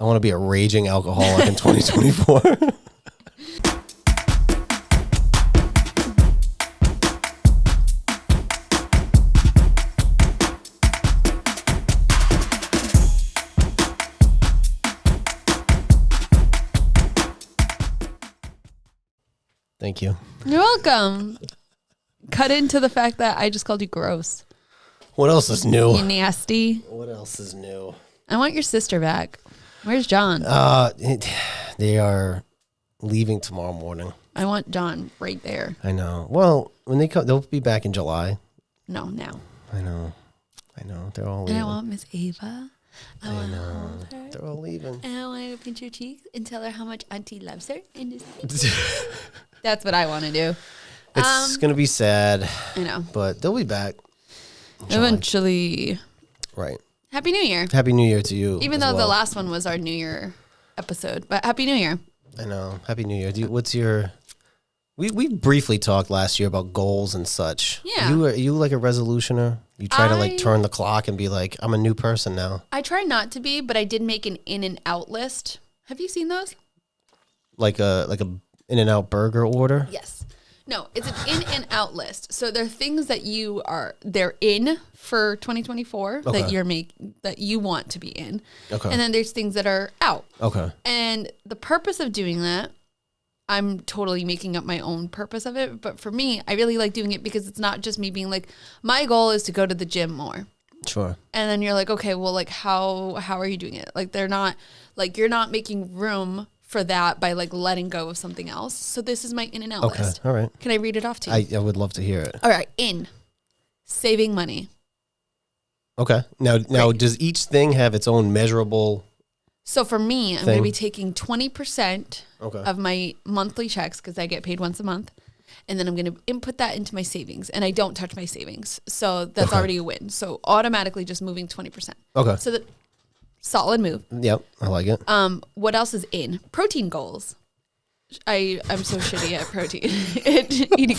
I want to be a raging alcoholic in 2024. Thank you. You're welcome. Cut into the fact that I just called you gross. What else is new? You nasty. What else is new? I want your sister back. Where's John? They are leaving tomorrow morning. I want John right there. I know. Well, when they come, they'll be back in July. No, now. I know. They're all leaving. And I want Miss Ava. I want know. to hold her. They're all leaving. And I want to pinch her cheeks and tell her how much Auntie loves her. And just that's what I want to do. It's going to be sad. I know. But they'll be back. in July. Eventually. Right. Happy New Year. Happy New Year to you. Even though the last one was our New Year episode. But Happy New Year. I know. Happy New Year. What's your... We briefly talked last year about goals and such. Yeah. You like a resolutioner? You try to like turn the clock and be like, I'm a new person now. I try not to be, but I did make an in and out list. Have you seen those? Like a In-N-Out burger order? Yes. No, it's an in and out list. So there are things that they're in for 2024 Okay. that you want to be in. Okay. And then there's things that are out. Okay. And the purpose of doing that, I'm totally making up my own purpose of it. But for me, I really like doing it because it's not just me being like, my goal is to go to the gym more. Sure. And then you're like, okay, well, like how are you doing it? Like they're not like you're not making room for that by like letting go of something else. So this is my in and out list. All right. Can I read it off to you? I would love to hear it. All right. Saving money. Okay. Now does each thing have its own measurable? So for me, I'm going to be taking 20% of my monthly checks because I get paid once a month. And then I'm going to input that into my savings. And I don't touch my savings. So that's already a win. So automatically just moving 20%. Okay. So that solid move. Yep. I like it. What else is in? Protein goals. I'm so shitty at protein. Eating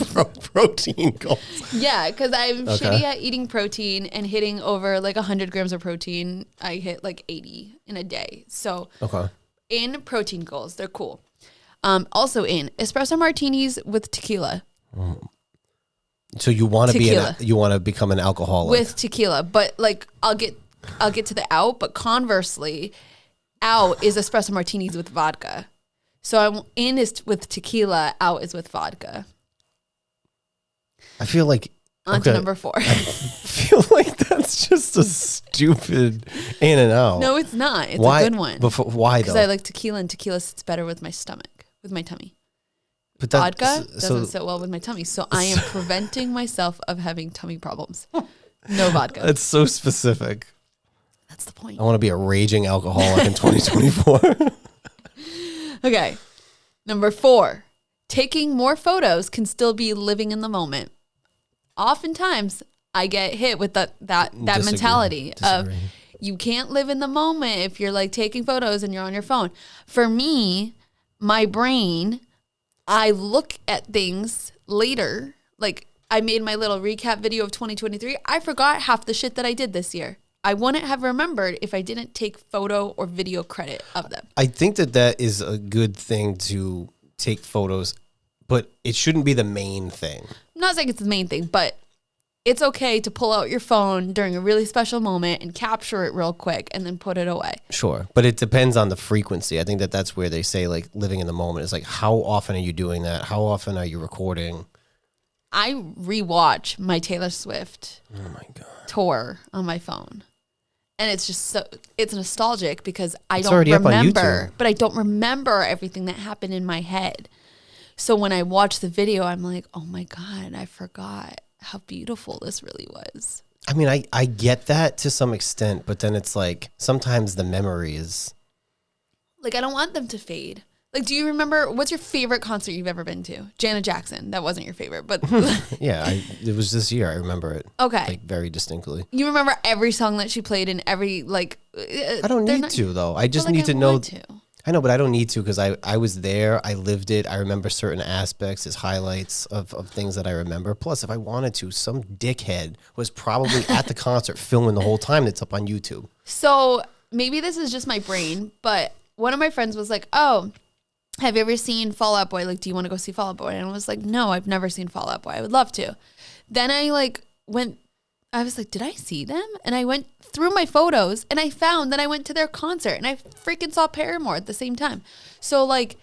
Protein goals. Yeah, because I'm shitty at eating protein and hitting over like 100 grams of protein. I hit like 80 in a day. So in protein goals, they're cool. Also in espresso martinis with tequila. So you want to become an alcoholic with tequila, but like I'll get to the out. But conversely, out is espresso martinis with vodka. So I'm in is with tequila, out is with vodka. I feel like on to number 4. I feel like that's just a stupid in and out. No, it's not. It's a good one. Why though? Because I like tequila, and tequila sits better with my stomach, with my tummy. But vodka doesn't sit well with my tummy, so I am preventing myself of having tummy problems. No vodka. That's so specific. That's the point. I want to be a raging alcoholic in 2024. Okay. Number 4, taking more photos can still be living in the moment. Oftentimes, I get hit with that mentality of you can't live in the moment if you're like taking photos and you're on your phone. For me, my brain, I look at things later. Like I made my little recap video of 2023. I forgot half the shit that I did this year. I wouldn't have remembered if I didn't take photo or video credit of them. I think that is a good thing to take photos, but it shouldn't be the main thing. I'm not saying it's the main thing, but it's okay to pull out your phone during a really special moment and capture it real quick and then put it away. Sure. But it depends on the frequency. I think that's where they say like living in the moment is like, how often are you doing that? How often are you recording? I rewatch my Taylor Swift tour on my phone. And it's just it's nostalgic because I don't remember, but I don't remember everything that happened in my head. So when I watch the video, I'm like, oh my God, I forgot how beautiful this really was. I mean, I get that to some extent, but then it's like sometimes the memory is. Like, I don't want them to fade. Like, do you remember, what's your favorite concert you've ever been to? Janet Jackson. That wasn't your favorite, but. Yeah, it was this year. I remember it. Okay. Like, very distinctly. You remember every song that she played and every, like. I don't need to, though. I just need to know. I know, but I don't need to because I was there. I lived it. I remember certain aspects as highlights of things that I remember. Plus, if I wanted to, some dickhead was probably at the concert filming the whole time that's up on YouTube. So maybe this is just my brain, but one of my friends was like, oh, have you ever seen Fall Out Boy? Like, do you want to go see Fall Out Boy? And I was like, no, I've never seen Fall Out Boy. I would love to. Then I was like, did I see them? And I went through my photos and I found that I went to their concert and I freaking saw Paramore at the same time. So like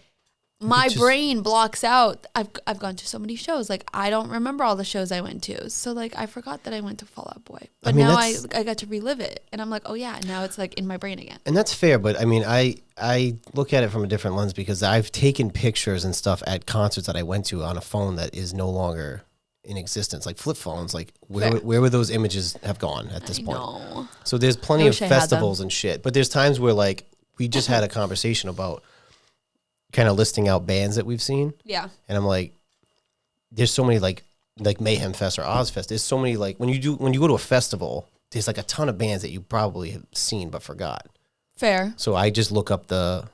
my brain blocks out. I've gone to so many shows. Like I don't remember all the shows I went to. So like I forgot that I went to Fall Out Boy. But now I got to relive it. And I'm like, oh yeah, now it's like in my brain again. And that's fair, but I mean I look at it from a different lens because I've taken pictures and stuff at concerts that I went to on a phone that is no longer in existence, like flip phones. Like where would those images have gone at this point? Know. So there's plenty of festivals and shit, but there's times where like we just had a conversation about kind of listing out bands that we've seen. Yeah. And I'm like, there's so many like Mayhem Fest or Ozfest. There's so many like when you go to a festival, there's like a ton of bands that you probably have seen but forgot. Fair. So I just look up the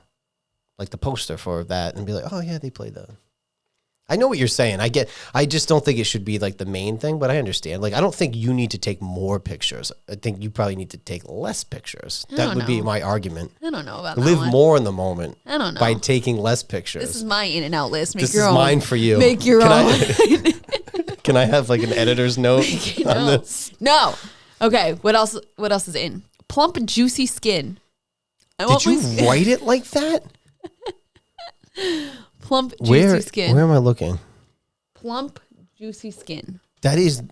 poster for that and be like, oh yeah, they played that. I know what you're saying. I just don't think it should be like the main thing, but I understand. Like, I don't think you need to take more pictures. I think you probably need to take less pictures. That would be my argument. I don't know about that. Live more in the moment. I don't know. By taking less pictures. This is my in and out list. This is mine for you. Make your own. Can I have like an editor's note on this? No. Okay. What else is in? Plump, juicy skin. Did you write it like that? Plump, juicy skin. Where am I looking? Plump, juicy skin. That is.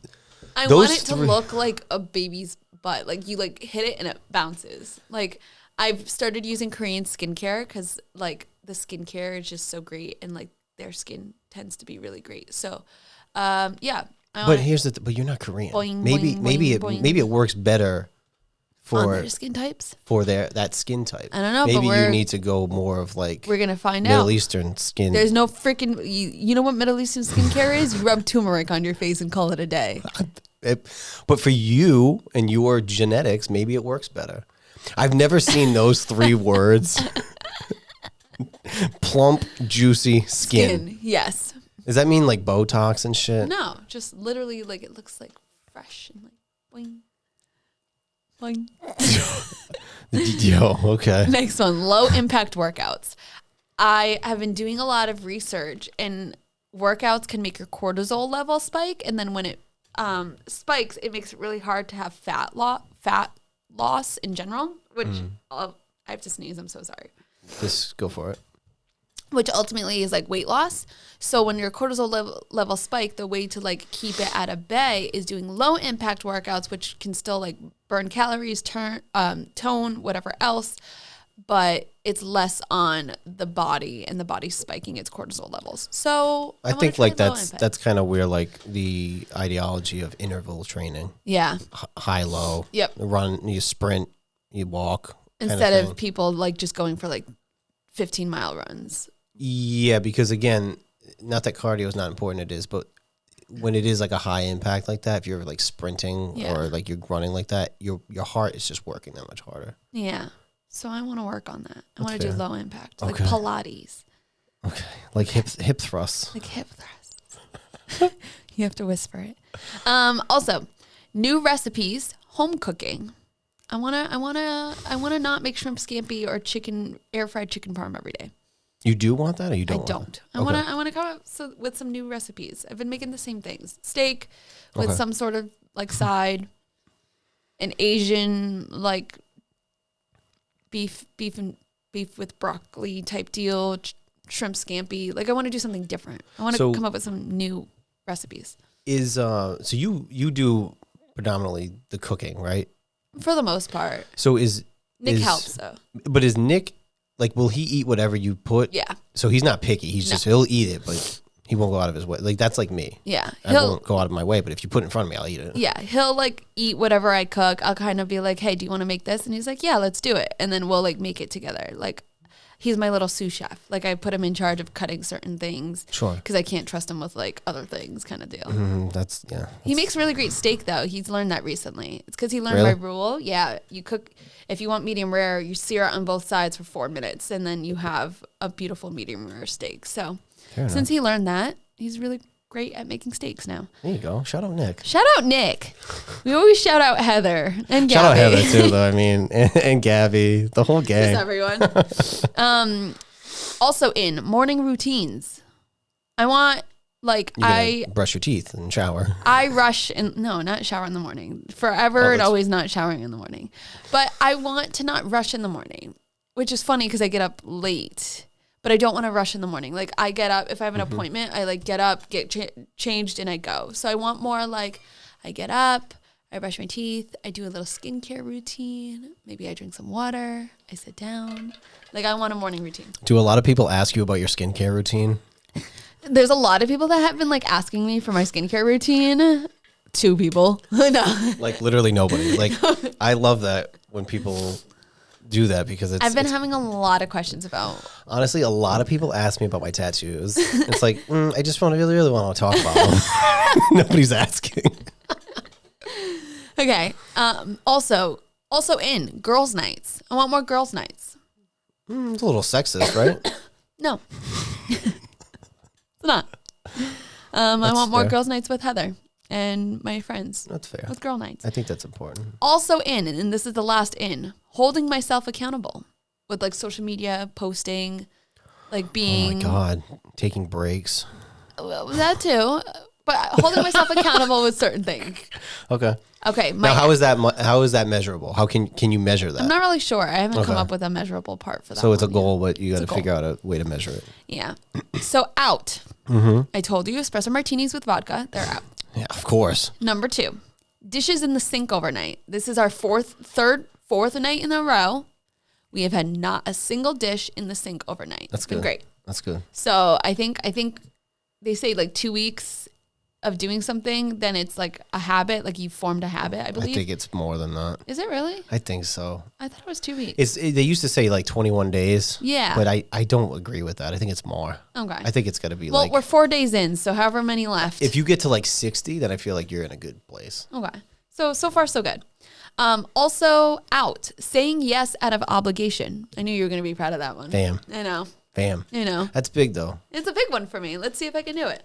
I want it to look like a baby's butt. Like you like hit it and it bounces. Like I've started using Korean skincare because like the skincare is just so great and like their skin tends to be really great. So, yeah. But but you're not Korean. Boing, maybe boing, boing. maybe it works better for their skin types, for that skin type. I don't know. Maybe but you need to go more of like we're gonna find Middle Eastern skin. There's no freaking you know what Middle Eastern skincare is? You rub turmeric on your face and call it a day. But for you and your genetics, maybe it works better. I've never seen those three words. Plump, juicy skin. Yes. Does that mean like Botox and shit? No, just literally like it looks like fresh and like boing. Boing. Yo, okay. Next one, low impact workouts. I have been doing a lot of research, and workouts can make your cortisol level spike, and then when it spikes, it makes it really hard to have fat loss in general, which I have to sneeze. I'm so sorry. Just go for it. Which ultimately is like weight loss. So when your cortisol level spike, the way to like keep it at a bay is doing low impact workouts, which can still like burn calories, tone, whatever else, but it's less on the body and the body spiking its cortisol levels. So I think like that's kind of where like the ideology of interval training. Yeah. High, low. Yep. Run, you sprint, you walk. Instead of people like just going for like 15-mile runs. Yeah, because again, not that cardio is not important, it is, but when it is like a high impact like that, if you're like sprinting or like you're running like that, your heart is just working that much harder. Yeah. So I want to work on that. I want to do low impact, like Okay. Pilates. Okay. Like hip thrusts. Like hip thrusts. You have to whisper it. Also, new recipes, home cooking. I wanna not make shrimp scampi or air fried chicken parm every day. You do want that, or you don't? I don't. I want to come up with some new recipes. I've been making the same things: steak with some sort of like side, an Asian like beef with broccoli type deal, shrimp scampi. Like I want to do something different. I want to come up with some new recipes. So you do predominantly the cooking, right? For the most part. So Nick helps though. But is Nick like, will he eat whatever you put? Yeah. So he's not picky. He'll eat it, but he won't go out of his way. Like that's like me. Yeah. I won't go out of my way, but if you put it in front of me, I'll eat it. Yeah. He'll like eat whatever I cook. I'll kind of be like, hey, do you want to make this? And he's like, yeah, let's do it. And then we'll like make it together. Like he's my little sous chef. Like I put him in charge of cutting certain things. Sure. Because I can't trust him with like other things kind of deal. He makes really great steak though. He's learned that recently. It's because he learned my rule. Yeah. You cook, if you want medium rare, you sear it on both sides for 4 minutes and then you have a beautiful medium rare steak. So since he learned that, he's really great at making steaks now. There you go. Shout out Nick. Shout out Nick. We always shout out Heather and Gabby. Shout out Heather too, though. I mean, and Gabby, the whole gang. Just everyone. Also in morning routines. I want brush your teeth and shower. I rush not shower in the morning. Forever and always not showering in the morning. But I want to not rush in the morning, which is funny because I get up late. But I don't want to rush in the morning. Like I get up, if I have an appointment, I like get up, get changed, and I go. So I want more like I get up, I brush my teeth, I do a little skincare routine. Maybe I drink some water, I sit down. Like I want a morning routine. Do a lot of people ask you about your skincare routine? There's a lot of people that have been like asking me for my skincare routine. 2 people. No. Like literally nobody. Like I love that when people do that because I've been having a lot of questions about. Honestly, a lot of people ask me about my tattoos. It's like I just really want to talk about them. Nobody's asking. Okay. Also in girls' nights. I want more girls' nights. It's a little sexist, right? No, it's not. I want more girls' nights with Heather and my friends. That's fair. With girl nights. I think that's important. Also in, and this is the last in, holding myself accountable with like social media, posting, like being. Oh my God. Taking breaks. Well, that too. But holding myself accountable with certain things. Okay. Okay. Now, how is that measurable? How can you measure that? I'm not really sure. I haven't come up with a measurable part for that. So it's a one goal, yet. but you got to figure out a way to measure it. Yeah. So out. I told you espresso martinis with vodka. They're out. Yeah, of course. Number 2, dishes in the sink overnight. This is our fourth night in a row. We have had not a single dish in the sink overnight. That's good. Been great. That's good. So I think they say like 2 weeks of doing something, then it's like a habit, like you formed a habit, I believe. I think it's more than that. Is it really? I think so. I thought it was 2 weeks. They used to say like 21 days. Yeah. But I don't agree with that. I think it's more. Okay. I think it's got to be well, we're 4 days in, so however many left. If you get to like 60, then I feel like you're in a good place. Okay. So far, so good. Also out, saying yes out of obligation. I knew you were going to be proud of that one. Damn. I know. Bam. You know. That's big though. It's a big one for me. Let's see if I can do it.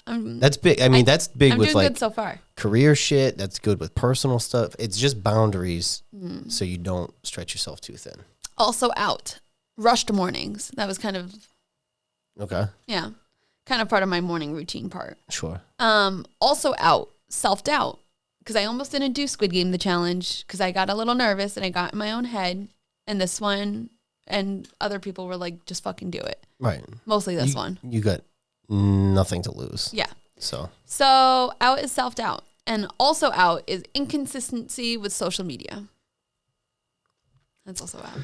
That's big. I mean, that's big I'm with doing like good so far. Career shit. That's good with personal stuff. It's just boundaries so you don't stretch yourself too thin. Also out, rushed mornings. That was kind of, Okay. yeah, kind of part of my morning routine part. Sure. Also out, self-doubt. Because I almost didn't do Squid Game, the challenge, because I got a little nervous and I got in my own head. And this one and other people were like, just fucking do it. Right. Mostly this one. You got nothing to lose. Yeah. So out is self-doubt. And also out is inconsistency with social media. That's also out.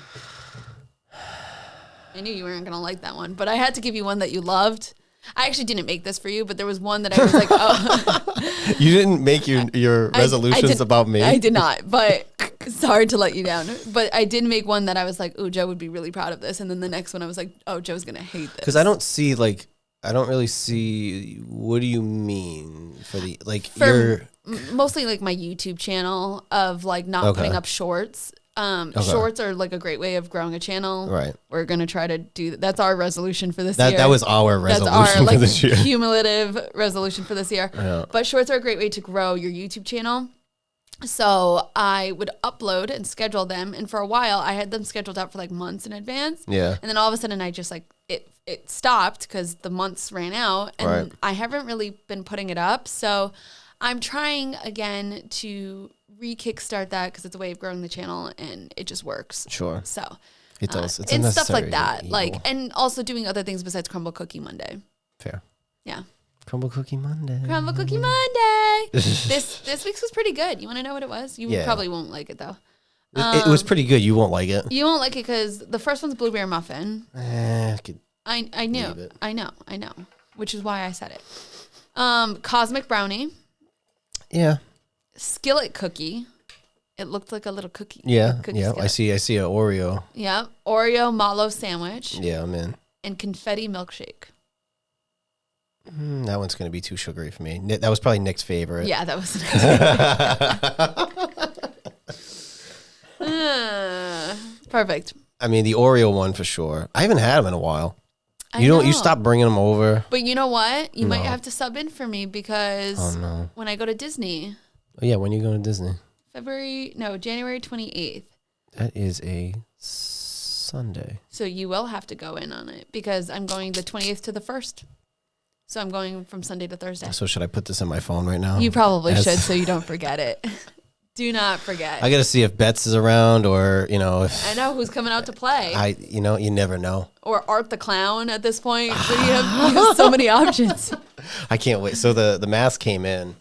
I knew you weren't going to like that one, but I had to give you one that you loved. I actually didn't make this for you, but there was one that I was like, oh. You didn't make your resolutions about me? I did not, but sorry to let you down. But I did make one that I was like, oh, Joe would be really proud of this. And then the next one I was like, oh, Joe's going to hate this. Because I don't really see, what do you mean for the, like, mostly like my YouTube channel of like not putting up shorts. Shorts are like a great way of growing a channel. Right. We're going to try to do that's our resolution for this year. That was our resolution that's our, for this year. Cumulative resolution for this year. Yeah. But shorts are a great way to grow your YouTube channel. So I would upload and schedule them. And for a while I had them scheduled out for like months in advance. Yeah. And then all of a sudden I just like, it stopped because the months ran out and I haven't really been putting it up. So I'm trying again to re-kickstart that because it's a way of growing the channel and it just works. Sure. So it does. It's and stuff like that. Evil. Like, and also doing other things besides Crumble Cookie Monday. Fair. Yeah. Crumble Cookie Monday. Crumble Cookie Monday. This week's was pretty good. You want to know what it was? You probably won't like it though. It was pretty good. You won't like it. You won't like it because the first one's blueberry muffin. I knew. I know. Which is why I said it. Cosmic brownie. Yeah. Skillet cookie. It looked like a little cookie. Yeah. Yeah. Skillet. I see an Oreo. Yeah. Oreo mallow sandwich. Yeah, I'm in. And confetti milkshake. That one's going to be too sugary for me. That was probably Nick's favorite. Yeah, that was Nick's favorite. Perfect. I mean, the Oreo one for sure. I haven't had them in a while. You don't. You stop bringing them over. But you know what? You might have to sub in for me because when I go to Disney. Oh, yeah, when you go to Disney? January 28th. That is a Sunday. So you will have to go in on it because I'm going the 28th to the 1st. So I'm going from Sunday to Thursday. So should I put this in my phone right now? You probably should so you don't forget it. Do not forget. I got to see if Betts is around or, if... I know who's coming out to play. You never know. Or Art the Clown at this point. So you have so many options. I can't wait. So the mask came in.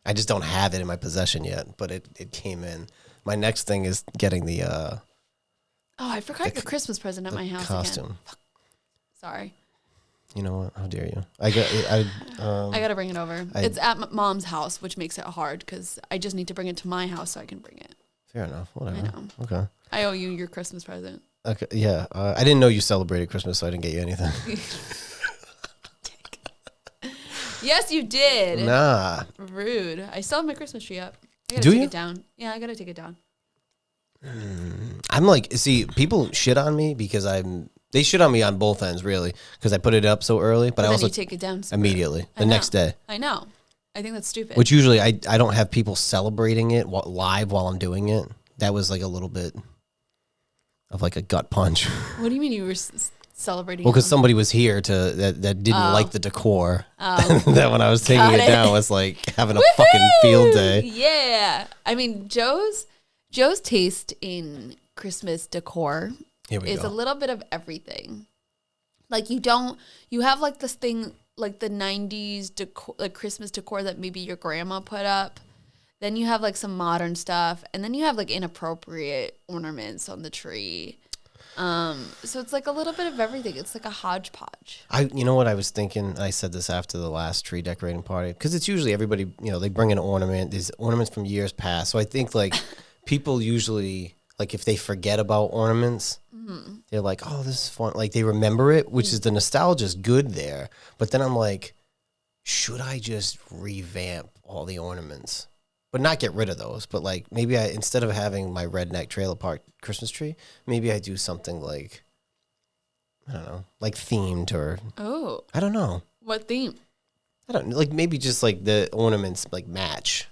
I just don't have it in my possession yet, but it came in. My next thing is getting the... I forgot your Christmas present at my house costume. Again. Sorry. You know what? How dare you? I got to bring it over. It's at Mom's house, which makes it hard because I just need to bring it to my house so I can bring it. Fair enough. Whatever. I know. Okay. I owe you your Christmas present. Okay. Yeah. I didn't know you celebrated Christmas, so I didn't get you anything. Yes, you did. Nah. Rude. I still have my Christmas tree up. I gotta take it down. Yeah, I gotta take it down. I'm like, see, people shit on me because they shit on me on both ends, really, because I put it up so early, but I also you take it down immediately the next day. I know. I think that's stupid. Which usually I don't have people celebrating it live while I'm doing it. That was like a little bit of like a gut punch. What do you mean you were celebrating? Well, because somebody was here that didn't like the decor. That when I was taking it down was like having a fucking field day. Yeah. I mean, Joe's taste in Christmas decor is a little bit of everything. Like you have like this thing, like the 90s decor, like Christmas decor that maybe your grandma put up. Then you have like some modern stuff. And then you have like inappropriate ornaments on the tree. So it's like a little bit of everything. It's like a hodgepodge. You know what I was thinking? I said this after the last tree decorating party. Because it's usually everybody, they bring an ornament. These ornaments from years past. So I think like people usually... Like if they forget about ornaments, they're like, oh, this is fun. Like they remember it, which is the nostalgia is good there. But then I'm like, should I just revamp all the ornaments? But not get rid of those. But like maybe instead of having my redneck trailer park Christmas tree, maybe I do something like, I don't know, like themed or. Oh. I don't know. What theme? I don't know. Like maybe just like the ornaments like match.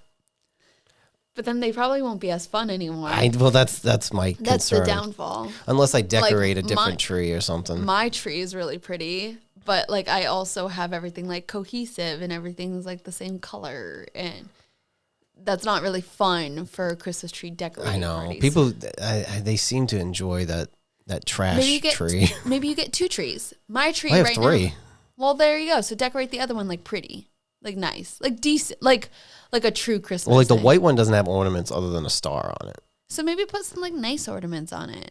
But then they probably won't be as fun anymore. That's my concern. That's the downfall. Unless I decorate a different tree or something. My tree is really pretty, but like I also have everything like cohesive and everything's like the same color, and that's not really fun for a Christmas tree decorating. I know parties. people. They seem to enjoy that trash tree. Maybe you get 2 trees. My tree I have right 3. now. Well, there you go. So decorate the other one like pretty, like nice, like decent, like a true Christmas. Well, like the thing. white one doesn't have ornaments other than a star on it. So maybe put some like nice ornaments on it.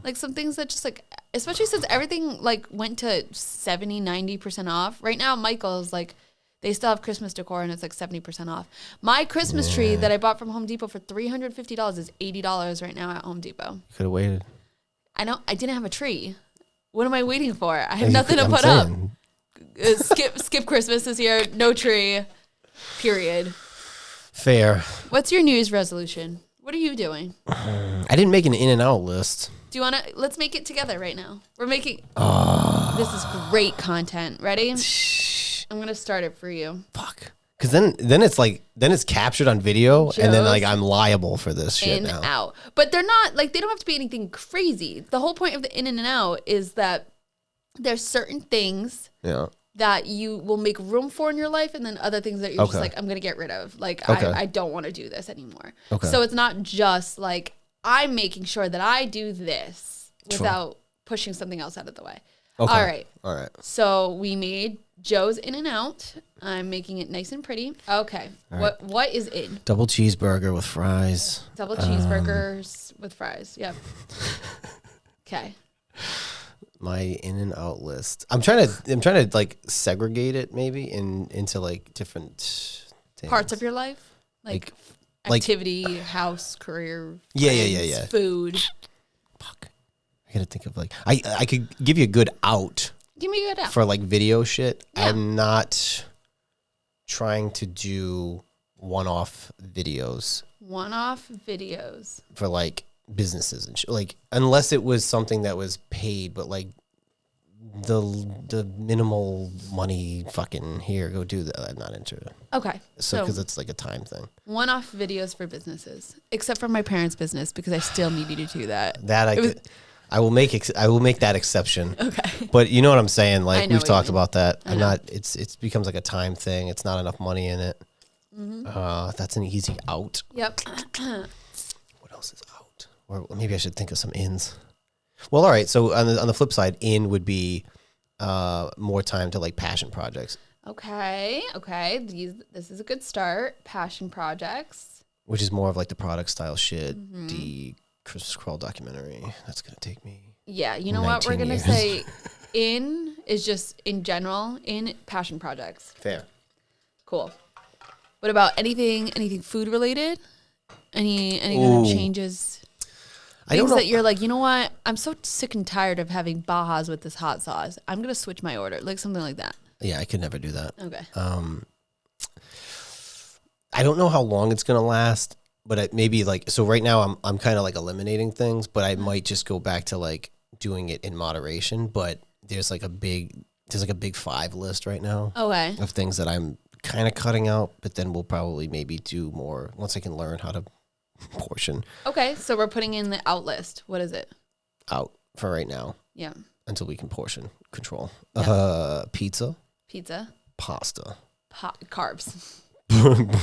Like some things that just like, especially since everything like went to 70-90% off. Right now, Michael's like, they still have Christmas decor and it's like 70% off. My Christmas tree that I bought from Home Depot for $350 is $80 right now at Home Depot. Could have waited. I didn't have a tree. What am I waiting for? I have nothing to put up. Skip Christmas this year. No tree. Period. Fair. What's your New Year's resolution? What are you doing? I didn't make an in and out list. Do you want to? Let's make it together right now. We're making. This is great content. Ready? I'm gonna start it for you. Fuck. Because then it's captured on video, and then like I'm liable for this shit in now. Out, but they're not like they don't have to be anything crazy. The whole point of the in and out is that there's certain things. Yeah. That you will make room for in your life, and then other things that you're just like, I'm going to get rid of. Like, I don't want to do this anymore. Okay. So it's not just like, I'm making sure that I do this without pushing something else out of the way. Okay. All right. So we made Joe's in and out. I'm making it nice and pretty. Okay. Right. What is in? Double cheeseburger with fries. Double cheeseburgers with fries. Yep. Okay. My in and out list. I'm trying to like segregate it maybe into like different things. Parts of your life, like activity, house, career. Yeah. Food. Fuck. I gotta think of like I could give you a good out. Give me a good out for like video shit. Yeah. I'm not trying to do one-off videos. One-off videos for like businesses and shit. Like unless it was something that was paid, but like the minimal money fucking here, go do that. I'm not into it. Okay. So because it's like a time thing. One-off videos for businesses, except for my parents' business because I still need you to do that. I will make that exception. Okay. But you know what I'm saying? Like we've talked about that. It becomes like a time thing. It's not enough money in it. That's an easy out. Yep. What else is out? Or maybe I should think of some ins. Well, all right. So on the flip side, in would be more time to like passion projects. Okay. This is a good start. Passion projects. Which is more of like the product style shit. The Christmas Crawl documentary. That's going to take me. Yeah. You know what? We're going to say in is just in general, in passion projects. Fair. Cool. What about anything food related? Any kind of changes? I don't know. That you're like, you know what? I'm so sick and tired of having Bajas with this hot sauce. I'm going to switch my order. Like something like that. Yeah, I could never do that. Okay. I don't know how long it's going to last, but maybe like, so right now I'm kind of like eliminating things, but I might just go back to like doing it in moderation. But there's like a big 5 list right now. Okay. Of things that I'm kind of cutting out, but then we'll probably maybe do more once I can learn how to portion. Okay, so we're putting in the out list. What is it? Out for right now. Yeah. Until we can portion control. Yeah. Pizza. Carbs. Pasta.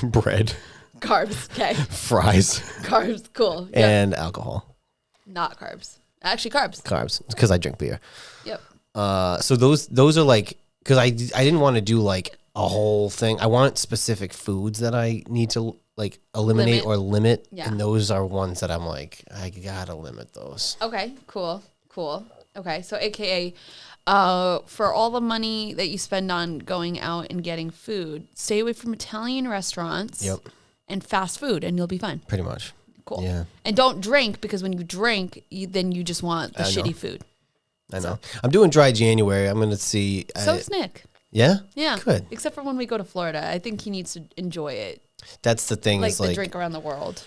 Bread. Carbs. Okay. Fries. Carbs. Cool. Yep. And alcohol. Not carbs. Actually, carbs. Carbs. Because I drink beer. Yep. So those are like, because I didn't want to do like a whole thing. I want specific foods that I need to like eliminate or limit. Yeah. And those are ones that I'm like, I gotta limit those. Okay, cool. Okay, so AKA, for all the money that you spend on going out and getting food, stay away from Italian restaurants. Yep. And fast food, and you'll be fine. Pretty much. Cool. Yeah. And don't drink, because when you drink, then you just want the shitty food. I know. I'm doing dry January. I'm going to see. So's Nick. Yeah? Yeah. Good. Except for when we go to Florida. I think he needs to enjoy it. That's the thing. Like the drink around the world.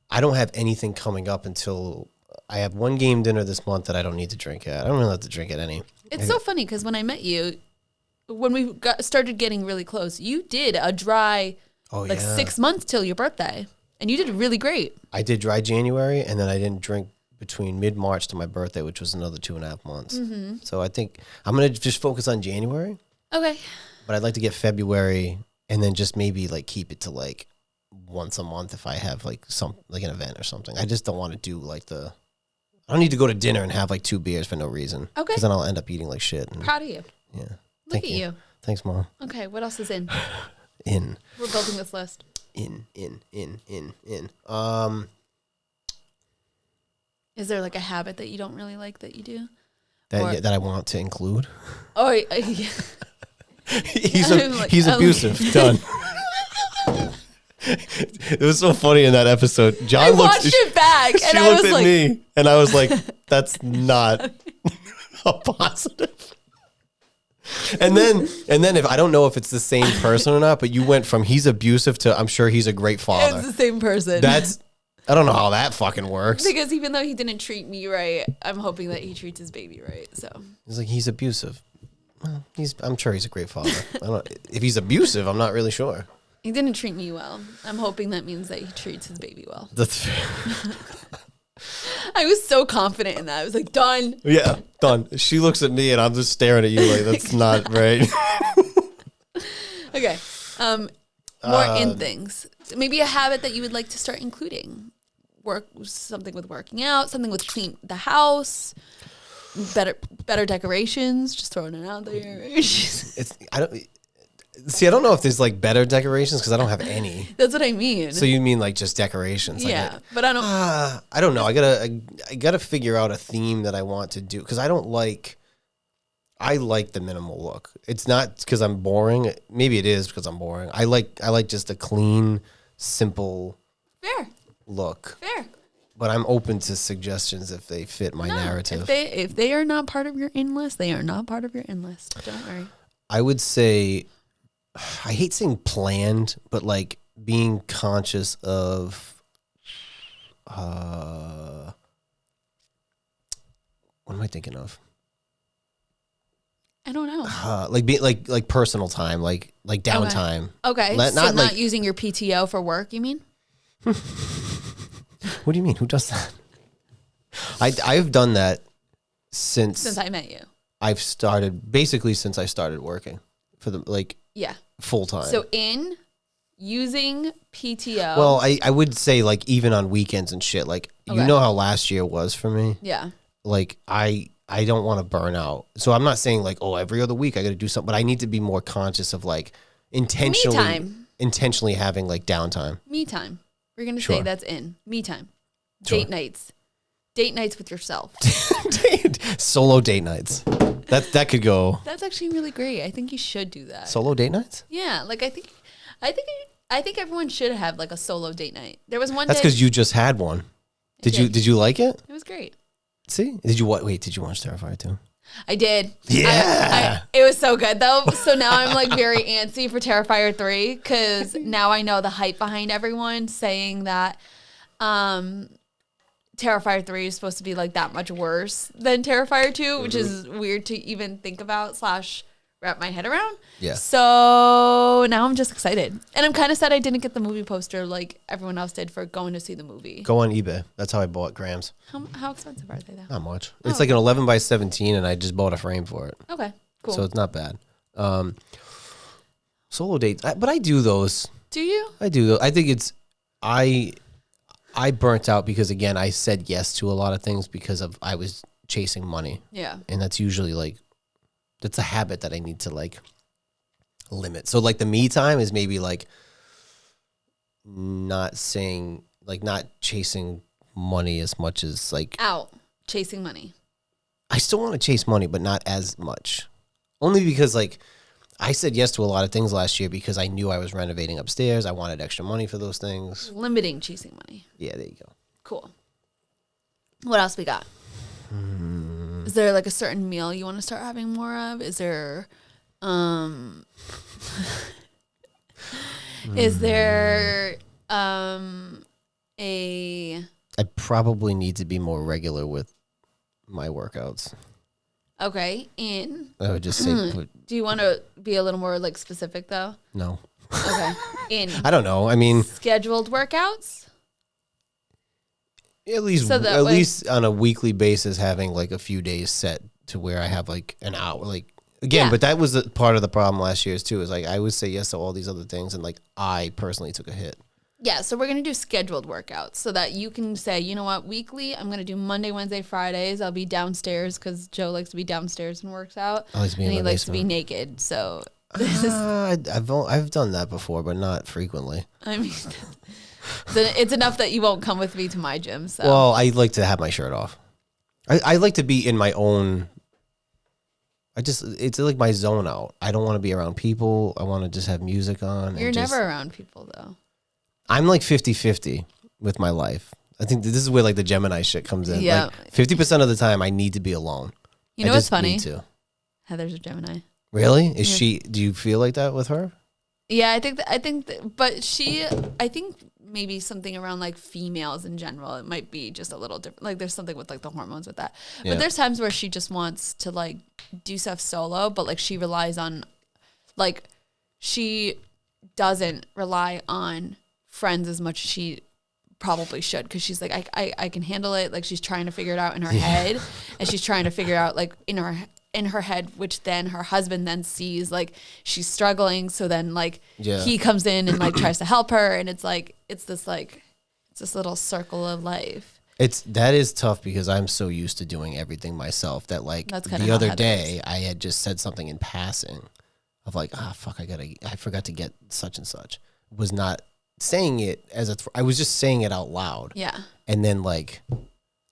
I don't have anything coming up until I have one game dinner this month that I don't need to drink at. I don't really have to drink at any. It's so funny because when I met you, when we started getting really close, you did a dry 6 months till your birthday. And you did really great. I did dry January, and then I didn't drink between mid-March to my birthday, which was another 2.5 months. Mm-hmm. So I think I'm going to just focus on January. Okay. But I'd like to get February and then just maybe like keep it to like once a month if I have like an event or something. I just don't want to do I don't need to go to dinner and have like 2 beers for no reason. Okay. Because then I'll end up eating like shit. Proud of you. Yeah. Look at you. Thanks, Mom. Okay. What else is in? We're building this list. Is there like a habit that you don't really like that you do? That I want to include? Oh, yeah. He's abusive. Done. It was so funny in that episode. I watched it back, and I was like, she looked at me, and I was like, "That's not a positive." And then if I don't know if it's the same person or not, but you went from he's abusive to I'm sure he's a great father. It's the same person. I don't know how that fucking works. Because even though he didn't treat me right, I'm hoping that he treats his baby right. So he's like, he's abusive. Well, I'm sure he's a great father. If he's abusive, I'm not really sure. He didn't treat me well. I'm hoping that means that he treats his baby well. That's fair. I was so confident in that. I was like, done. Yeah, done. She looks at me and I'm just staring at you like, that's not right. Okay. More in things. Maybe a habit that you would like to start including. Something with working out, something with clean the house, better decorations, just throwing it out there. I don't know if there's like better decorations because I don't have any. That's what I mean. So you mean like just decorations? Yeah, but I don't. I don't know. I gotta figure out a theme that I want to do because I like the minimal look. It's not because I'm boring. Maybe it is because I'm boring. I like just a clean, simple, look. Fair. But I'm open to suggestions if they fit my narrative. If they are not part of your in list, they are not part of your in list. Don't worry. I would say, I hate saying planned, but like being conscious of, what am I thinking of? I don't know. Like personal time, like downtime. Okay. Not using your PTO for work, you mean? What do you mean? Who does that? I've done that since I met you. I've started since I started working for full time. So using PTO. Well, I would say like even on weekends and shit, like you know how last year was for me? Yeah. Like I don't want to burn out. So I'm not saying like, oh, every other week I got to do something, but I need to be more conscious of like intentionally having like downtime. Me time. We're going to say that's me time. Sure. Date nights with yourself. Solo date nights. That could go. That's actually really great. I think you should do that. Solo date nights? Yeah, like I think everyone should have like a solo date night. There was one. That's because you just had one. Did you like it? It was great. See? Did you watch Terrifier 2? I did. Yeah. It was so good though. So now I'm like very antsy for Terrifier 3 because now I know the hype behind everyone saying that Terrifier 3 is supposed to be like that much worse than Terrifier 2, which is weird to even think about / wrap my head around. Yeah. So now I'm just excited. And I'm kind of sad I didn't get the movie poster like everyone else did for going to see the movie. Go on eBay. That's how I bought Grams. How expensive are they though? Not much. It's like an 11 by 17 and I just bought a frame for it. Okay, cool. So it's not bad. Solo dates. But I do those. Do you? I do those. I think I burnt out because again, I said yes to a lot of things because I was chasing money. Yeah. And that's usually like, that's a habit that I need to like limit. So like the me time is maybe like not chasing money as much as like chasing money. I still want to chase money, but not as much. Only because like I said yes to a lot of things last year because I knew I was renovating upstairs. I wanted extra money for those things. Limiting chasing money. Yeah, there you go. Cool. What else we got? Is there like a certain meal you want to start having more of? Is there is there a I probably need to be more regular with my workouts. Okay, in I would just say do you want to be a little more like specific though? No. Okay. I don't know. I mean, scheduled workouts? At least on a weekly basis, having like a few days set to where I have like an hour, like again. Yeah. But that was part of the problem last year too. Is like I would say yes to all these other things, and like I personally took a hit. Yeah, so we're gonna do scheduled workouts so that you can say, you know what, weekly I'm gonna do Monday, Wednesday, Fridays. I'll be downstairs because Joe likes to be downstairs and works out, and he likes to be naked. So I've done that before, but not frequently. I mean. It's enough that you won't come with me to my gym. So. Well, I like to have my shirt off. I like to be in my own. It's like my zone out. I don't want to be around people. I want to just have music on. You're never around people though. I'm like 50-50 with my life. I think this is where like the Gemini shit comes in. Yeah. Like 50% of the time I need to be alone. You know what's funny? Heather's a Gemini. Really? Is she? Do you feel like that with her? Yeah, I think, but I think maybe something around like females in general, it might be just a little different. Like there's something with like the hormones with that. Yeah. But there's times where she just wants to like do stuff solo, but like she relies on, like she doesn't rely on friends as much as she probably should, because she's like, I can handle it. Like she's trying to figure it out in her head, and she's trying to figure out like in her head, which then her husband then sees like she's struggling. So then like he comes in and like tries to help her. And it's like, it's this little circle of life. That is tough because I'm so used to doing everything myself that like the other day I had just said something in passing of like, fuck, I forgot to get such and such. Was not saying it I was just saying it out loud. Yeah. And then like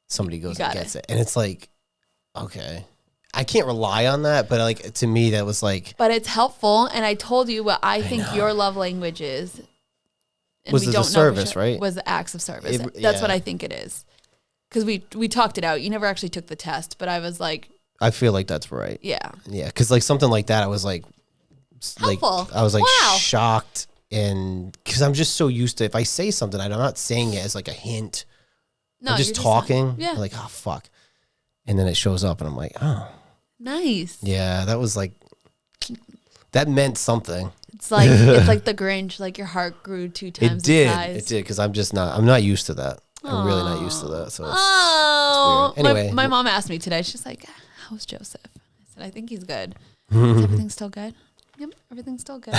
somebody goes and gets it. And it's like, okay. I can't rely on that, but like to me that was like. But it's helpful, and I told you what I think your love language is. And was the service, right? Was the acts of service. That's what I think it is, because we talked it out. You never actually took the test, but I was like. I feel like that's right. Yeah. Yeah, because like something like that, I was like, helpful. I was like shocked, and because I'm just so used to if I say something, I'm not saying it as like a hint. No, I'm just talking. Yeah. I'm like, oh fuck, and then it shows up, and I'm like, oh. Nice. Yeah, that was like, that meant something. It's like the Grinch, like your heart grew 2 times the size. It did, because I'm not used to that. I'm really not used to that. So it's weird. Anyway. My mom asked me today, she's like, how's Joseph? I said, I think he's good. Is everything still good? Yep, everything's still good.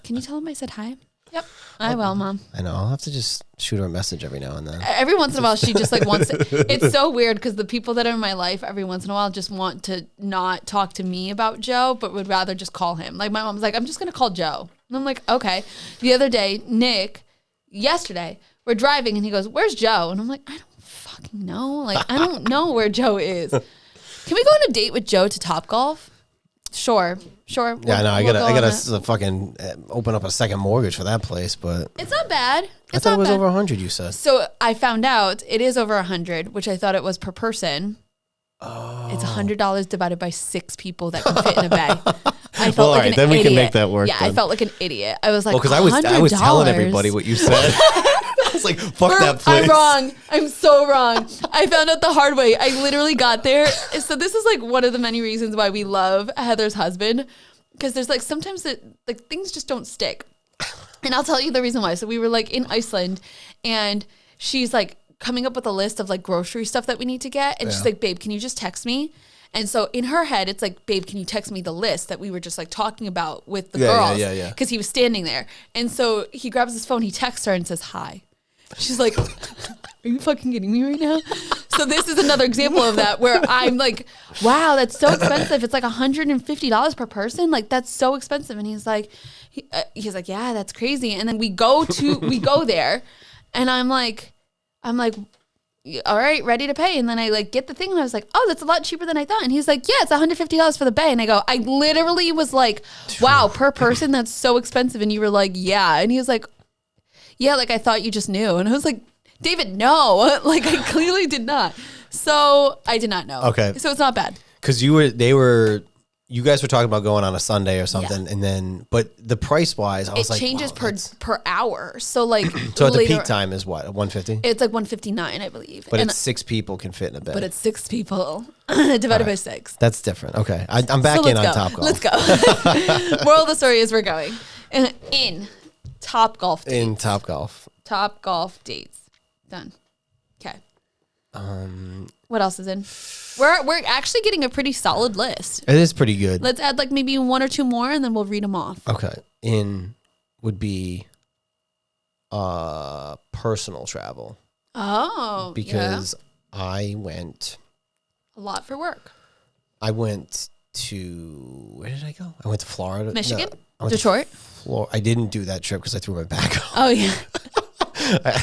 Can you tell him I said hi? Yep, I will, Mom. I know. I'll have to just shoot her a message every now and then. Every once in a while, she just like wants to. It's so weird because the people that are in my life every once in a while just want to not talk to me about Joe, but would rather just call him. Like my mom's like, I'm just going to call Joe. And I'm like, okay. The other day, yesterday, we're driving and he goes, where's Joe? And I'm like, I don't fucking know. Like, I don't know where Joe is. Can we go on a date with Joe to Topgolf? Sure. Yeah, no, I gotta fucking open up a second mortgage for that place, but it's not bad. I thought it was over 100. You said. So I found out it is over 100, which I thought it was per person. Oh. It's $100 divided by 6 people that can fit in a bay. I felt like an then idiot. we can make that work. Yeah, then. I felt like an idiot. I was like, because I was telling everybody what you said. I was like, fuck that place. I'm wrong. I'm so wrong. I found out the hard way. I literally got there. So this is like one of the many reasons why we love Heather's husband, because there's like sometimes that like things just don't stick. And I'll tell you the reason why. So we were like in Iceland and she's like coming up with a list of like grocery stuff that we need to get. And she's like, babe, can you just text me? And so in her head, it's like, babe, can you text me the list that we were just like talking about with the girls? Yeah. Because he was standing there. And so he grabs his phone, he texts her and says, hi. She's like, are you fucking kidding me right now? So this is another example of that where I'm like, wow, that's so expensive. It's like $150 per person. Like, that's so expensive. And he's like, yeah, that's crazy. And then we go there and I'm like, all right, ready to pay. And then I like get the thing and I was like, oh, that's a lot cheaper than I thought. And he's like, yeah, it's $150 for the bay. And I go, I literally was like, wow, per person, that's so expensive. And you were like, yeah. And he was like, yeah, like I thought you just knew. And I was like, David, no, like I clearly did not. So I did not know. Okay. So it's not bad. Because you guys were talking about going on a Sunday or something, and then, but the price wise, I was like, it changes wow, per hour. So like, so at the peak time is what, 150? It's like 159, I believe. But it's 6 people can fit in a bed. But it's 6 people divided by 6. That's different. Okay, I'm back in on Topgolf. Let's go. Moral of the story is we're going in Topgolf dates. In Topgolf. Topgolf dates. Done. Okay. What else is in? We're actually getting a pretty solid list. It is pretty good. Let's add like maybe 1 or 2 more and then we'll read them off. Okay. In would be personal travel. Oh. Because I went a lot for work. I went to, where did I go? I went to Florida. Michigan? No, Detroit? I didn't do that trip because I threw my back out. Oh, yeah.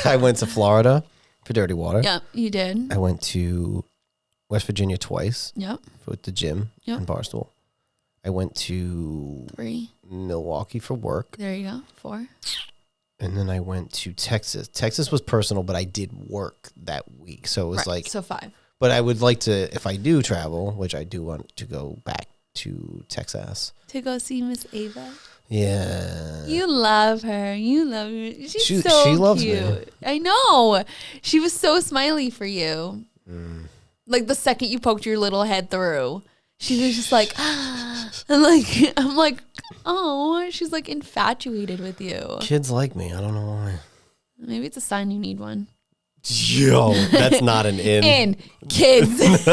I went to Florida for Dirty Water. Yep, you did. I went to West Virginia twice. Yep. With the gym and Barstool. I went to 3. Milwaukee for work. There you go. 4. And then I went to Texas. Texas was personal, but I did work that week. So it was like... So 5. But I would like to, if I do travel, which I do want to go back to Texas. To go see Miss Ava? Yeah. You love her. You love her. She loves cute. me. I know. She was so smiley for you. Like the second you poked your little head through, she was just like, and like, I'm like, oh, she's like infatuated with you. Kids like me. I don't know why. Maybe it's a sign you need one. Yo, that's not an in. In kids.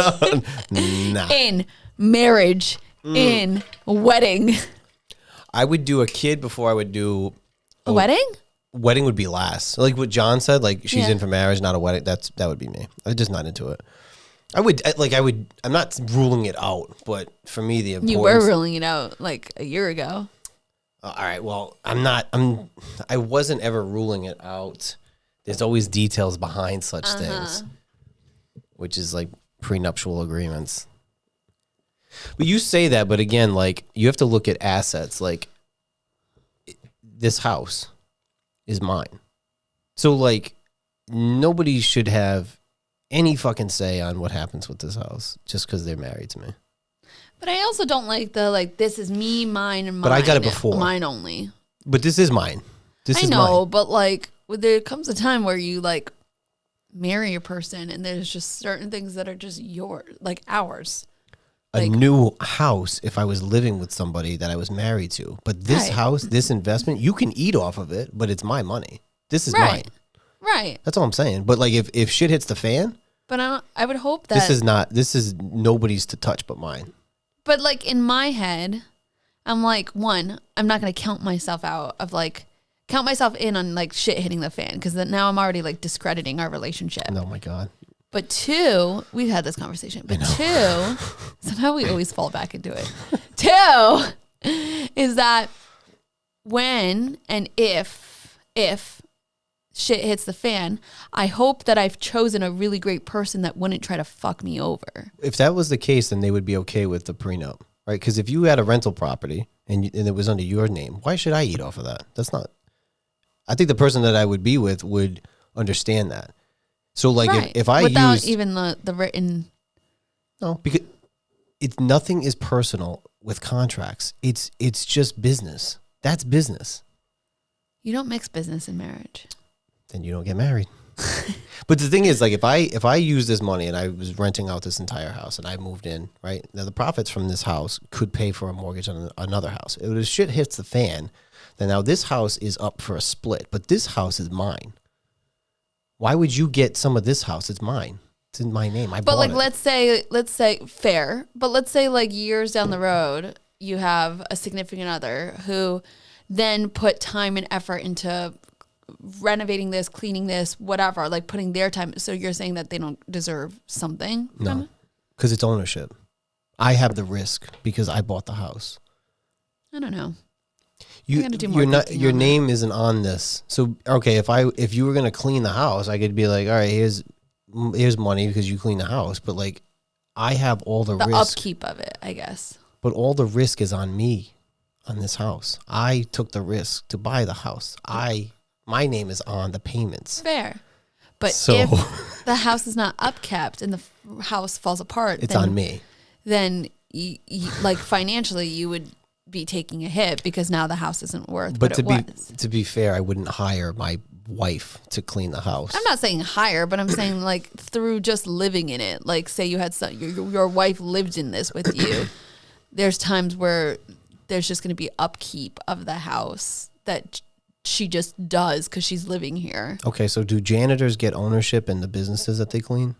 Nah. In marriage. In wedding. I would do a kid before I would do a wedding. Wedding would be last. Like what John said, like she's in for marriage, not a wedding. That would be me. I'm just not into it. I'm not ruling it out, but for me, the importance. You were ruling it out like a year ago. All right. Well, I wasn't ever ruling it out. There's always details behind such things, which is like prenuptial agreements. But you say that, but again, like you have to look at assets. Like this house is mine. So like nobody should have any fucking say on what happens with this house just because they're married to me. But I also don't like this is me, mine, and mine. But I got it before. Mine only. But this is mine. I know, but like there comes a time where you like marry a person and there's just certain things that are just yours, like ours. a new house if I was living with somebody that I was married to. But this house, this investment, you can eat off of it, but it's my money. This is mine. Right. That's all I'm saying. But like if shit hits the fan, but I would hope that this is nobody's to touch but mine. But like in my head, I'm like, one, I'm not going to count myself out of like count myself in on like shit hitting the fan because now I'm already like discrediting our relationship. Oh my God. But two, we've had this conversation. But two, somehow we always fall back into it. Two is that when and if shit hits the fan, I hope that I've chosen a really great person that wouldn't try to fuck me over. If that was the case, then they would be okay with the prenup, right? Because if you had a rental property and it was under your name, why should I eat off of that? That's not. I think the person that I would be with would understand that. So like if I without even the written. No, because it's nothing is personal with contracts. It's just business. That's business. You don't mix business and marriage. Then you don't get married. But the thing is, like, if I use this money and I was renting out this entire house and I moved in, right? Now the profits from this house could pay for a mortgage on another house. If the shit hits the fan, then now this house is up for a split, but this house is mine. Why would you get some of this house? It's mine. It's in my name. But like, let's say fair, but let's say like years down the road, you have a significant other who then put time and effort into renovating this, cleaning this, whatever, like putting their time. So you're saying that they don't deserve something? No, because it's ownership. I have the risk because I bought the house. I don't know. Your name isn't on this. So okay, if you were gonna clean the house, I could be like, all right, here's money because you clean the house. But like, I have all the risk. Upkeep of it, I guess. But all the risk is on me, on this house. I took the risk to buy the house. My name is on the payments. Fair. But if the house is not upkept and the house falls apart, it's on me. Then like financially, you would be taking a hit because now the house isn't worth what it was. To be fair, I wouldn't hire my wife to clean the house. I'm not saying hire, but I'm saying like through just living in it. Like say you had your wife lived in this with you. There's times where there's just going to be upkeep of the house that she just does because she's living here. Okay, so do janitors get ownership in the businesses that they clean?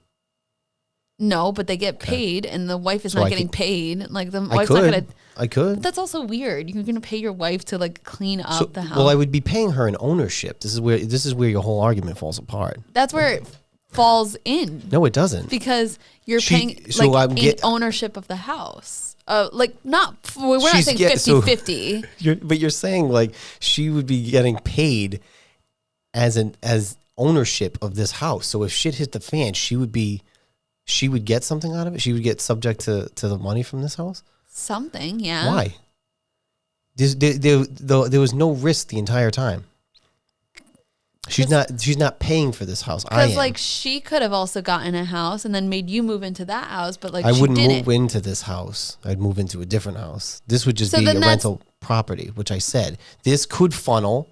No, but they get paid, and the wife is not getting paid. Like the wife's not gonna. I could. But that's also weird. You're gonna pay your wife to like clean up the house. Well, I would be paying her an ownership. This is where your whole argument falls apart. That's where it falls in. No, it doesn't. Because you're paying ownership of the house. Like not. We're not saying 50-50. But you're saying like she would be getting paid as ownership of this house. So if shit hit the fan, she would get something out of it? She would get subject to the money from this house? Something, yeah. Why? There was no risk the entire time. She's not paying for this house. Because like she could have also gotten a house and then made you move into that house, but like I wouldn't move into this house. I'd move into a different house. This would just be a rental property, which I said. This could funnel,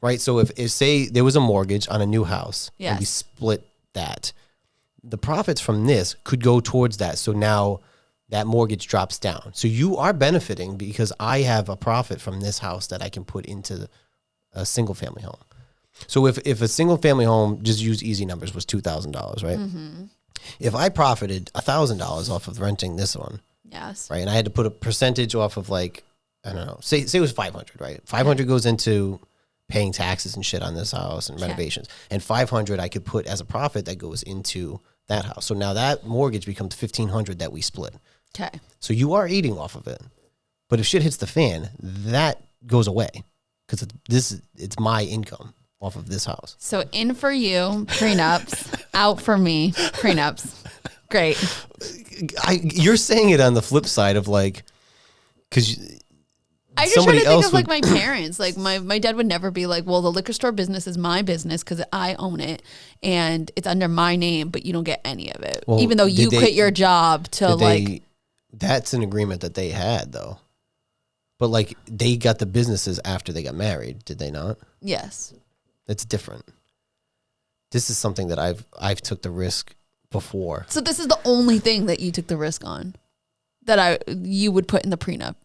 right? So if say there was a mortgage on a new house and we split that, the profits from this could go towards that. So now that mortgage drops down. So you are benefiting because I have a profit from this house that I can put into a single family home. So if a single family home, just use easy numbers, was $2,000, right? Mm-hmm. If I profited $1,000 off of renting this one, yes, right, and I had to put a percentage off of like, I don't know, say it was 500, right? 500 goes into paying taxes and shit on this house and renovations, and 500 I could put as a profit that goes into that house. So now that mortgage becomes $1,500 that we split. Okay. So you are eating off of it, but if shit hits the fan, that goes away because it's my income off of this house. So in for you, prenups. Out for me, prenups. Great. You're saying it on the flip side of like, because I just try to think of like my parents. Like my dad would never be like, well, the liquor store business is my business because I own it and it's under my name, but you don't get any of it. Well, even though you quit your job to like. That's an agreement that they had though. But like they got the businesses after they got married, did they not? Yes. It's different. This is something that I've took the risk before. So this is the only thing that you took the risk on. that you would put in the prenup,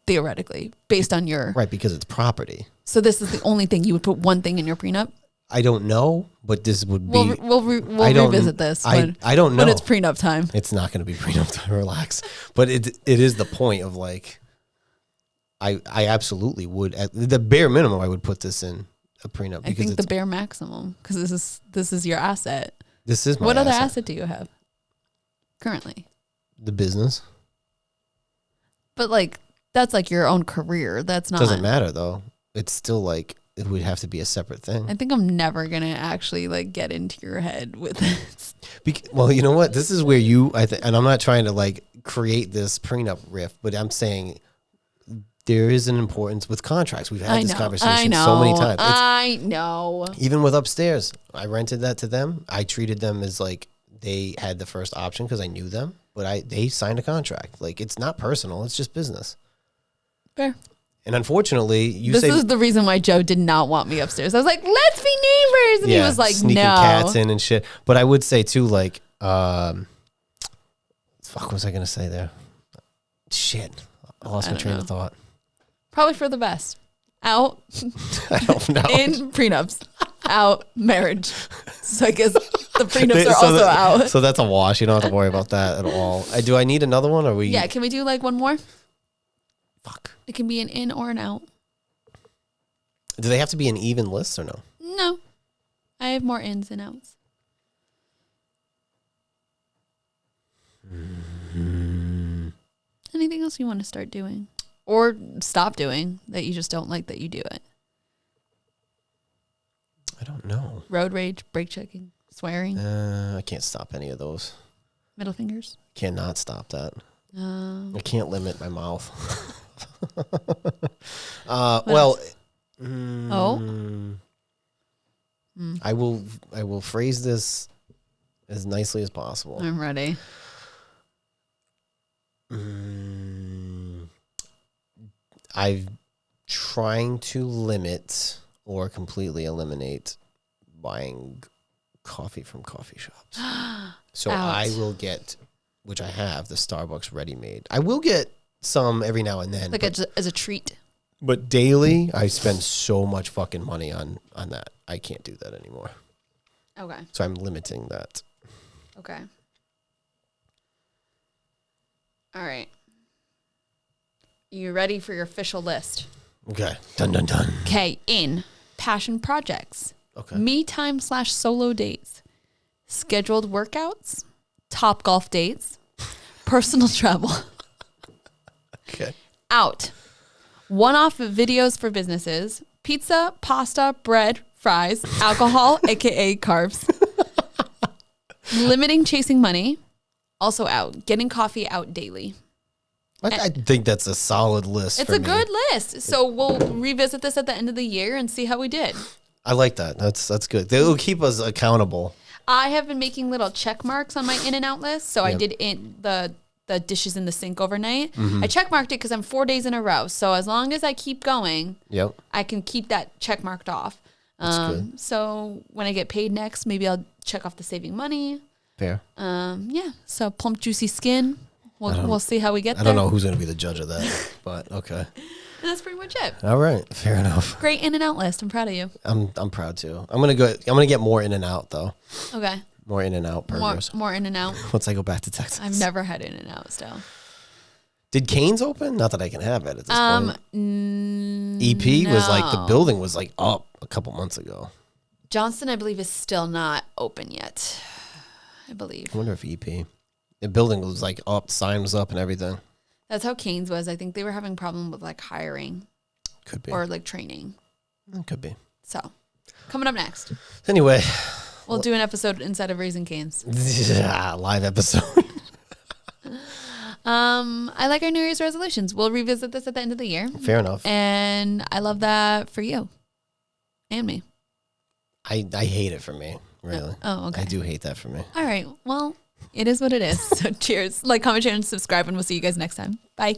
theoretically, based on your... Right, because it's property. So this is the only thing you would put one thing in your prenup? I don't know, but this would be... We'll revisit this I don't know. when it's prenup time. It's not going to be prenup time, relax. But it is the point of like, I absolutely would, at the bare minimum, I would put this in a prenup. I think the bare maximum, because this is your asset. This is my What other asset. asset do you have currently? The business. But like, that's like your own career. That's not... Doesn't matter though. It's still like, it would have to be a separate thing. I think I'm never going to actually like get into your head with this. Well, you know what? This is where you, and I'm not trying to like create this prenup riff, but I'm saying there is an importance with contracts. We've had this conversation so many times. I know. Even with upstairs, I rented that to them. I treated them as like they had the first option because I knew them, but they signed a contract. Like, it's not personal. It's just business. Fair. And unfortunately, this is the reason why Joe did not want me upstairs. I was like, let's be neighbors. And he was like, sneaking cats in and shit. But I would say too, like, fuck, what was I going to say there? Shit. I lost my train of thought. Probably for the best. Out. I don't know. In prenups. Out. Marriage. So I guess the prenups are also out. So that's a wash. You don't have to worry about that at all. Do I need another one? Or Yeah, can we do like one more? Fuck. It can be an in or an out. Do they have to be an even list or no? No. I have more ins and outs. Mm-hmm. Anything else you want to start doing? Or stop doing that you just don't like that you do it? I don't know. Road rage, brake checking, swearing. I can't stop any of those. Middle fingers? Cannot stop that. I can't limit my mouth. I will phrase this as nicely as possible. I'm ready. I'm trying to limit or completely eliminate buying coffee from coffee shops. So I will get, which I have, the Starbucks ready-made. I will get some every now and then. Like as a treat. But daily, I spend so much fucking money on that. I can't do that anymore. Okay. So I'm limiting that. Okay. All right. You ready for your official list? Okay. Dun, dun, dun. Okay. In passion projects. Okay. Me time / solo dates. Scheduled workouts. Top golf dates. Personal travel. Okay. Out. One-off videos for businesses. Pizza, pasta, bread, fries, alcohol, aka carbs. Limiting chasing money. Also out. Getting coffee out daily. I think that's a solid list. It's a good list. So we'll revisit this at the end of the year and see how we did. I like that. That's good. They'll keep us accountable. I have been making little check marks on my in and out list. So I did the dishes in the sink overnight. I check marked it because I'm 4 days in a row. So as long as I keep going, I can keep that check marked off. That's good. So when I get paid next, maybe I'll check off the saving money. Fair. Yeah. So plump, juicy skin. We'll see how we get there. I don't know who's going to be the judge of that, but okay. And that's pretty much it. All right. Fair enough. Great in and out list. I'm proud of you. I'm proud too. I'm going to get more in and out though. Okay. More in and out burgers. More in and out. Once I go back to Texas. I've never had in and out still. Did Cane's open? Not that I can have it at this point. EP was like, the building was like up a couple months ago. Johnston, I believe, is still not open yet. I believe. I wonder if EP. The building was like up, sign was up and everything. That's how Cane's was. I think they were having a problem with like hiring. Could be. Or like training. It could be. So, coming up next. Anyway. We'll do an episode inside of Raising Cane's. Yeah, live episode. I like our New Year's resolutions. We'll revisit this at the end of the year. Fair enough. And I love that for you. And me. I hate it for me, really. Oh, okay. I do hate that for me. All right. Well, it is what it is. So cheers. Like, comment, share, and subscribe, and we'll see you guys next time. Bye.